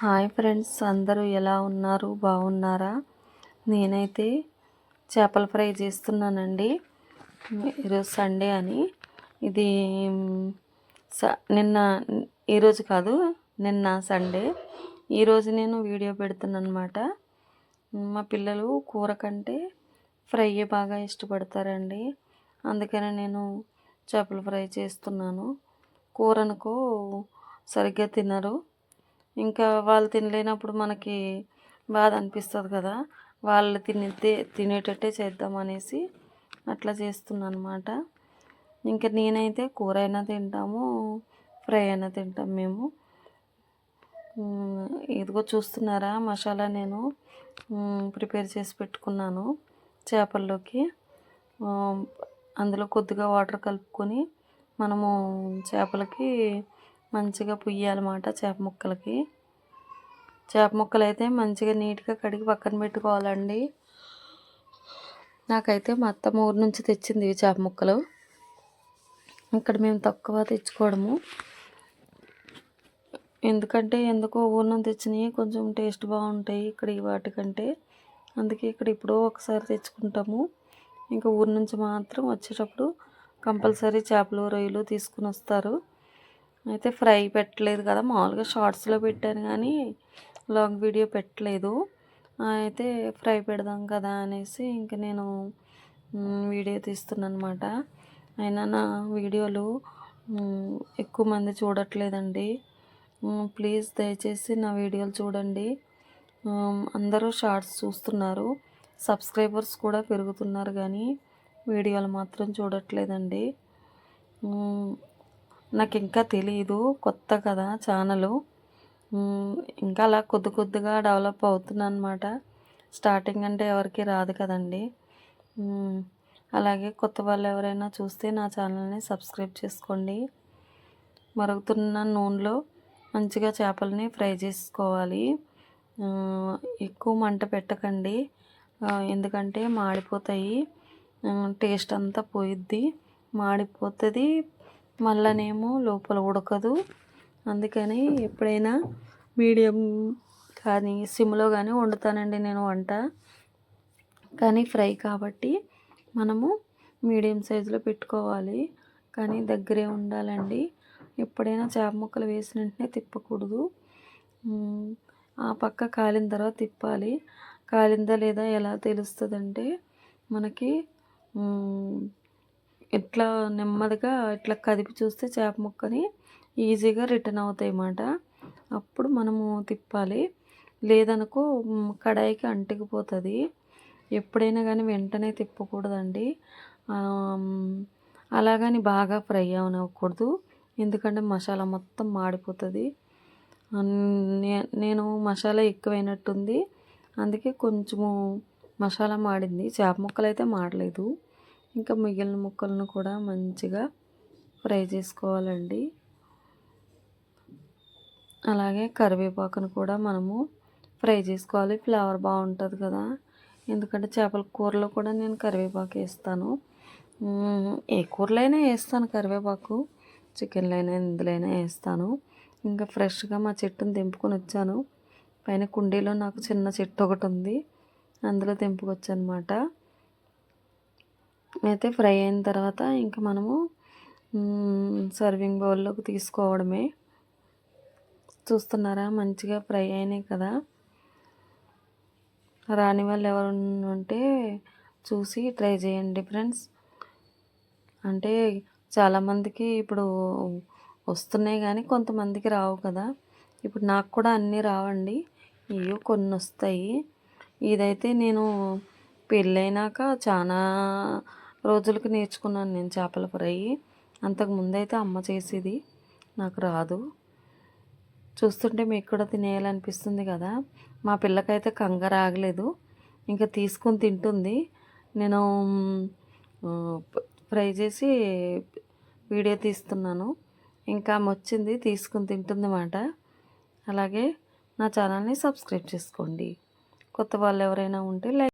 Hi friends, అందరూ ఎలా ఉన్నారు? బాగున్నారా? నేనైతే చేపల ఫ్రై చేస్తున్నానండి. ఈరోజు సండే అని. ఇది నిన్న, ఈరోజు కాదు, నిన్న సండే. ఈరోజు నేను వీడియో పెడుతున్నాను అనమాట. మా పిల్లలు కూర కంటే ఫ్రై బాగా ఇష్టపడతారండి. అందుకని నేను చేపల ఫ్రై చేస్తున్నాను. కూర అనుకో సరిగ్గా తినరు. ఇంకా వాళ్ళు తినలేనప్పుడు మనకి బాధ అనిపిస్తుంది కదా. వాళ్ళు తినేటట్టే చేద్దామనేసి అట్లా చేస్తున్నాను అనమాట. ఇంకా నేనైతే కూర అయినా తింటాము, ఫ్రై అయినా తింటాం మేము. ఇదిగో చూస్తున్నారా, మసాలా నేను ప్రిపేర్ చేసి పెట్టుకున్నాను చేపల్లోకి. అందులో కొద్దిగా వాటర్ కలుపుకొని మనము చేపలకి మంచిగా పుయ్యాలన్నమాట. చేప ముక్కలు అయితే మంచిగా నీట్గా కడిగి పక్కన పెట్టుకోవాలండి. నాకైతే మా అత్తమ్మ ఊరు నుంచి తెచ్చింది ఈ చేప ముక్కలు. ఇక్కడ మేము తక్కువ తెచ్చుకోవడము, ఎందుకో ఊరు నుంచి తెచ్చినవి కొంచెం టేస్ట్ బాగుంటాయి ఇక్కడ వాటికంటే. అందుకే ఇక్కడ ఎప్పుడో ఒకసారి తెచ్చుకుంటాము. ఇంకా ఊరు నుంచి మాత్రం వచ్చేటప్పుడు కంపల్సరీ చేపలు రొయ్యలు తీసుకుని వస్తారు. అయితే ఫ్రై పెట్టలేదు కదా, మామూలుగా షార్ట్స్లో పెట్టాను కానీ లాంగ్ వీడియో పెట్టలేదు. అయితే ఫ్రై పెడదాం కదా అనేసి ఇంక నేను వీడియో తీస్తున్నాను అనమాట. అయినా నా వీడియోలు ఎక్కువ మంది చూడట్లేదండి. ప్లీజ్ దయచేసి నా వీడియోలు చూడండి. అందరూ షార్ట్స్ చూస్తున్నారు, సబ్స్క్రైబర్స్ కూడా పెరుగుతున్నారు, కానీ వీడియోలు మాత్రం చూడట్లేదండి. నాకు ఇంకా తెలియదు, కొత్త కదా ఛానలు. ఇంకా అలా కొద్దిగా డెవలప్ అవుతున్నాను అనమాట. స్టార్టింగ్ అంటే ఎవరికి రాదు కదండి. అలాగే కొత్త వాళ్ళు ఎవరైనా చూస్తే నా ఛానల్ని సబ్స్క్రైబ్ చేసుకోండి. మరుగుతున్న నూనెలో మంచిగా చేపలని ఫ్రై చేసుకోవాలి. ఎక్కువ మంట పెట్టకండి, ఎందుకంటే మాడిపోతాయి, టేస్ట్ అంతా పోయిద్ది, మాడిపోతుంది, మళ్ళనేమో లోపల ఉడకదు. అందుకని ఎప్పుడైనా మీడియం కానీ సిమ్లో కానీ వండుతానండి నేను వంట. కానీ ఫ్రై కాబట్టి మనము మీడియం సైజులో పెట్టుకోవాలి, కానీ దగ్గరే ఉండాలండి. ఎప్పుడైనా చేప ముక్కలు వేసిన వెంటనే తిప్పకూడదు. ఆ పక్క కాలిన తర్వాత తిప్పాలి. కాలిందా లేదా ఎలా తెలుస్తుందంటే మనకి ఇట్లా నెమ్మదిగా ఇట్లా కదిపి చూస్తే చేప ముక్కని ఈజీగా రిటర్న్ అవుతాయి అన్నమాట. అప్పుడు మనము తిప్పాలి, లేదనుకో కడాయికి అంటుకుపోతుంది. ఎప్పుడైనా కానీ వెంటనే తిప్పకూడదండి. అలాగని బాగా ఫ్రై అవనవ్వకూడదు, ఎందుకంటే మసాలా మొత్తం మాడిపోతుంది. నేను మసాలా ఎక్కువైనట్టుంది, అందుకే కొంచెము మసాలా మాడింది. చేప ముక్కలు అయితే మాడలేదు. ఇంకా మిగిలిన ముక్కలను కూడా మంచిగా ఫ్రై చేసుకోవాలండి. అలాగే కరివేపాకును కూడా మనము ఫ్రై చేసుకోవాలి, ఫ్లేవర్ బాగుంటుంది కదా. ఎందుకంటే చేపల కూరలో కూడా నేను కరివేపాకు వేస్తాను. ఏ కూరలో అయినా వేస్తాను కరివేపాకు, చికెన్లో అయినా ఎందులోనైనా వేస్తాను. ఇంకా ఫ్రెష్గా మా చెట్టును తెంపుకొని వచ్చాను. పైన కుండీలో నాకు చిన్న చెట్టు ఒకటి ఉంది, అందులో తెంపుకొచ్చనమాట. అయితే ఫ్రై అయిన తర్వాత ఇంకా మనము సర్వింగ్ బౌల్లోకి తీసుకోవడమే. చూస్తున్నారా, మంచిగా ఫ్రై అయినాయి కదా. రాని వాళ్ళు ఎవరైనా ఉంటే చూసి ట్రై చేయండి ఫ్రెండ్స్. అంటే చాలామందికి ఇప్పుడు వస్తున్నాయి కానీ కొంతమందికి రావు కదా. ఇప్పుడు నాకు కూడా అన్నీ రావండి, ఇవో కొన్ని వస్తాయి. ఇదైతే నేను పెళ్ళైనాక చాలా రోజులకి నేర్చుకున్నాను నేను చేపల ఫ్రై. అంతకుముందైతే అమ్మ చేసేది, నాకు రాదు. చూస్తుంటే మీకు కూడా తినేయాలనిపిస్తుంది కదా. మా పిల్లకైతే కంగారు ఆగలేదు, ఇంకా తీసుకొని తింటుంది. నేను ఫ్రై చేసి వీడియో తీస్తున్నాను, ఇంకా వచ్చింది తీసుకుని తింటుంది అన్నమాట. అలాగే నా ఛానల్ని సబ్స్క్రైబ్ చేసుకోండి. కొత్త వాళ్ళు ఎవరైనా ఉంటే లైక్